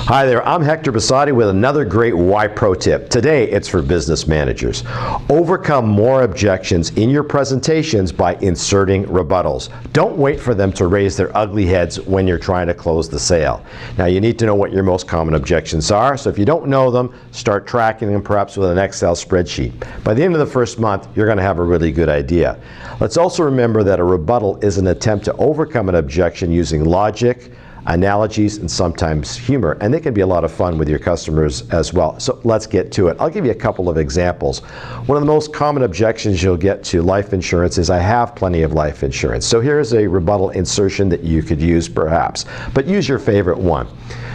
Hi there, I'm Hector Bassotti with another great Wye Pro tip. Today it's for business managers. Overcome more objections in your presentations by inserting rebuttals. Don't wait for them to raise their ugly heads when you're trying to close the sale. Now you need to know what your most common objections are, so if you don't know them, start tracking them perhaps with an Excel spreadsheet. By the end of the first month, you're going to have a really good idea. Let's also remember that a rebuttal is an attempt to overcome an objection using logic, analogies, and sometimes humor, and they can be a lot of fun with your customers as well. So let's get to it. I'll give you a couple of examples. One of the most common objections you'll get to life insurance is, I have plenty of life insurance. So here's a rebuttal insertion that you could use perhaps, but use your favorite one.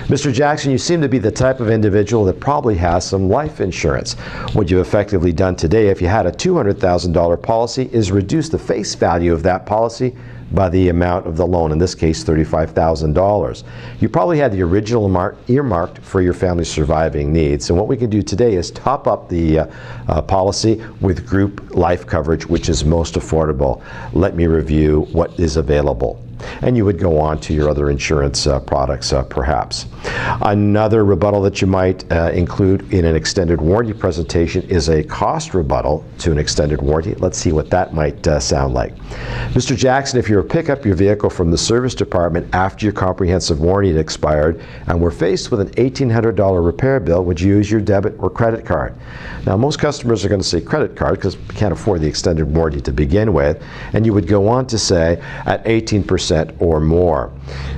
Mr. Jackson, you seem to be the type of individual that probably has some life insurance. What you've effectively done today, if you had a $200,000 policy, is reduce the face value of that policy by the amount of the loan, in this case $35,000. You probably had the original earmarked for your family's surviving needs, and what we can do today is top up the policy with group life coverage, which is most affordable. Let me review what is available. And you would go on to your other insurance products perhaps. Another rebuttal that you might include in an extended warranty presentation is a cost rebuttal to an extended warranty. Let's see what that might sound like. Mr. Jackson, if you were to pick up your vehicle from the service department after your comprehensive warranty had expired and were faced with an $1,800 repair bill, would you use your debit or credit card? Now most customers are going to say credit card because we can't afford the extended warranty to begin with, and you would go on to say at 18% or more.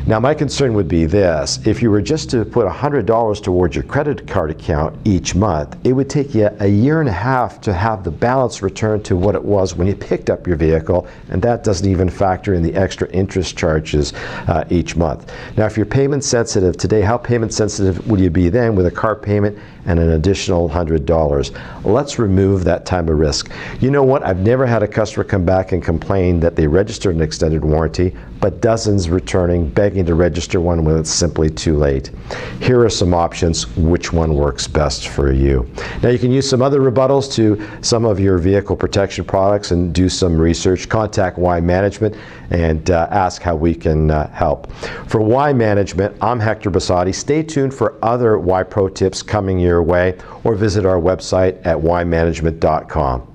Now my concern would be this: if you were just to put $100 towards your credit card account each month, it would take you a year and a half to have the balance returned to what it was when you picked up your vehicle, and that doesn't even factor in the extra interest charges each month. Now if you're payment sensitive today, how payment sensitive would you be then with a car payment and an additional $100? Let's remove that time of risk. You know what? I've never had a customer come back and complain that they registered an extended warranty, but dozens returning, begging to register one when it's simply too late. Here are some options. Which one works best for you? Now you can use some other rebuttals to some of your vehicle protection products and do some research. Contact Wye Management and ask how we can help. For Wye Management, I'm Hector Bassotti. Stay tuned for other Wye Pro tips coming your way, or visit our website at wyemanagement.com.